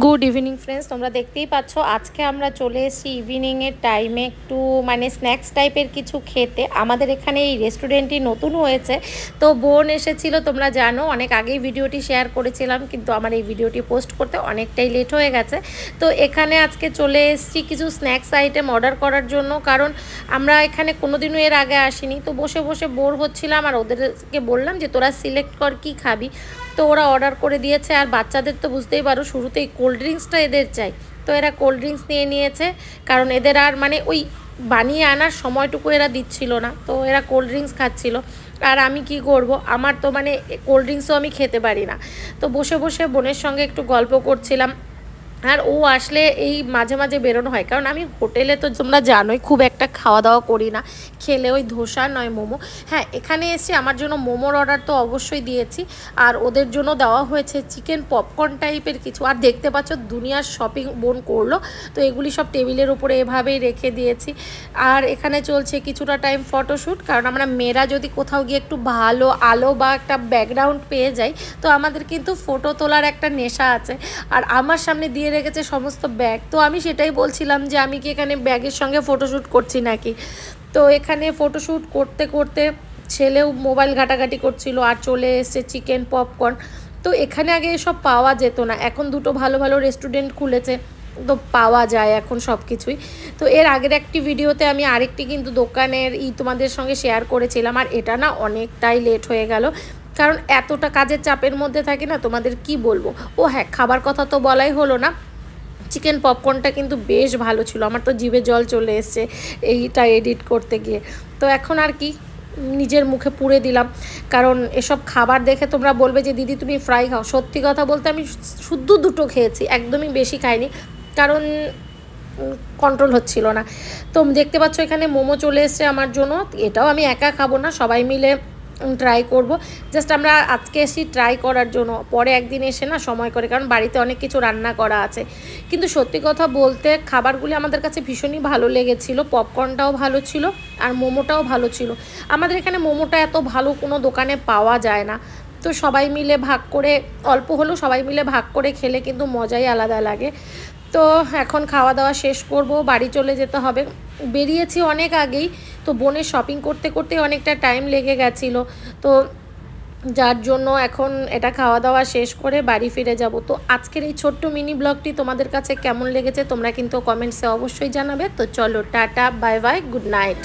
Good evening friends, তোমরা দেখতেই পাচ্ছ আজকে আমরা চলে এসেছি ইভিনিংয়ের টাইমে একটু স্ন্যাক্স টাইপের কিছু খেতে। আমাদের এখানে এই রেস্টুরেন্টটি নতুন হয়েছে, তো বোন এসেছিল, তোমরা জানো অনেক আগেই ভিডিওটি শেয়ার করেছিলাম, কিন্তু আমার এই ভিডিওটি পোস্ট করতে অনেকটাই লেট হয়ে গেছে। তো এখানে আজকে চলে এসেছি কিছু স্ন্যাক্স আইটেম অর্ডার করার জন্য, কারণ আমরা এখানে কোনোদিনও এর আগে আসিনি। তো বসে বসে বোর হচ্ছিলাম আর ওদেরকে বললাম যে তোরা সিলেক্ট কর কী খাবি। তো ওরা অর্ডার করে দিয়েছে, আর বাচ্চাদের তো বুঝতেই পারো শুরুতেই কোল্ড ড্রিঙ্কসটা এদের চাই। তো এরা কোল্ড ড্রিঙ্কস নিয়ে নিয়েছে, কারণ এদের আর ওই বানিয়ে আনার সময়টুকু এরা দিচ্ছিল না, তো এরা কোল্ড ড্রিঙ্কস খাচ্ছিল। আর আমি কি করব, আমার তো কোল্ড ড্রিঙ্কসও আমি খেতে পারি না। তো বসে বসে বোনের সঙ্গে একটু গল্প করছিলাম, আর ও আসলে এই মাঝে মাঝে বেরোনো হয়, কারণ আমি হোটেলে তো তোমরা জানোই খুব একটা খাওয়া দাওয়া করি না, খেলে ওই ধোসা নয় মোমো। হ্যাঁ, এখানে এসে আমার জন্য মোমোর অর্ডার তো অবশ্যই দিয়েছি, আর ওদের জন্য দেওয়া হয়েছে চিকেন পপকর্ন টাইপের কিছু। আর দেখতে পাচ্ছ দুনিয়ার শপিং বোন করলো, তো এগুলি সব টেবিলের উপরে এভাবেই রেখে দিয়েছি। আর এখানে চলছে কিছুটা টাইম ফটোশ্যুট, কারণ আমরা মেয়েরা যদি কোথাও গিয়ে একটু ভালো আলো বা একটা ব্যাকগ্রাউন্ড পেয়ে যাই, তো আমাদের কিন্তু ফটো তোলার একটা নেশা আছে। আর আমার সামনে দিয়ে রেখেছে সমস্ত ব্যাগ, তো আমি সেটাই বলছিলাম যে আমি কি এখানে ব্যাগের সঙ্গে ফটোশ্যুট করছি নাকি। তো এখানে ফটোশ্যুট করতে করতে ছেলেও মোবাইল ঘাটাঘাটি করছিল, আর চলে এসছে চিকেন পপকর্ন। তো এখানে আগে এসব পাওয়া যেত না, এখন দুটো ভালো ভালো রেস্টুরেন্ট খুলেছে, তো পাওয়া যায় এখন সব কিছুই। তো এর আগের একটি ভিডিওতে আমি আরেকটি কিন্তু দোকানের তোমাদের সঙ্গে শেয়ার করেছিলাম, আর এটা না অনেকটাই লেট হয়ে গেল, কারণ এতটা কাজের চাপের মধ্যে থাকি না, তোমাদের কি বলবো। ও হ্যাঁ, খাবার কথা তো বলাই হলো না, চিকেন পপকর্নটা কিন্তু বেশ ভালো ছিল, আমার তো জিভে জল চলে এসছে এইটা এডিট করতে গিয়ে। তো এখন আর কি নিজের মুখে পুড়ে দিলাম, কারণ এসব খাবার দেখে তোমরা বলবে যে দিদি তুমি ফ্রাই খাও। সত্যি কথা বলতে আমি শুধু দুটো খেয়েছি, একদমই বেশি খাইনি, কারণ কন্ট্রোল হচ্ছিল না। তো দেখতে পাচ্ছ এখানে মোমো চলে এসছে আমার জন্য, এটাও আমি একা খাবো না, সবাই মিলে ট্রাই করব। জাস্ট আমরা আজকে এসেছি ট্রাই করার জন্য, পরে একদিন এসে না সময় করে, কারণ বাড়িতে অনেক কিছু রান্না করা আছে। কিন্তু সত্যি কথা বলতে খাবারগুলি আমাদের কাছে ভীষণই ভালো লেগেছিলো, পপকর্নটাও ভালো ছিল আর মোমোটাও ভালো ছিল। আমাদের এখানে মোমোটা এত ভালো কোনো দোকানে পাওয়া যায় না, তো সবাই মিলে ভাগ করে, অল্প হলেও সবাই মিলে ভাগ করে খেলে কিন্তু মজাই আলাদা লাগে। তো এখন খাওয়া দাওয়া শেষ করব, বাড়ি চলে যেতে হবে। বেরিয়েছি অনেক আগেই, তো বোনের শপিং করতে করতে অনেকটা টাইম লেগে গেছিলো, তো যার জন্য এখন এটা খাওয়া দাওয়া শেষ করে বাড়ি ফিরে যাব। তো আজকের এই ছোট্ট মিনি ব্লগটি তোমাদের কাছে কেমন লেগেছে তোমরা কিন্তু কমেন্টসে অবশ্যই জানাবে। তো চলো, tata, bye bye, good night.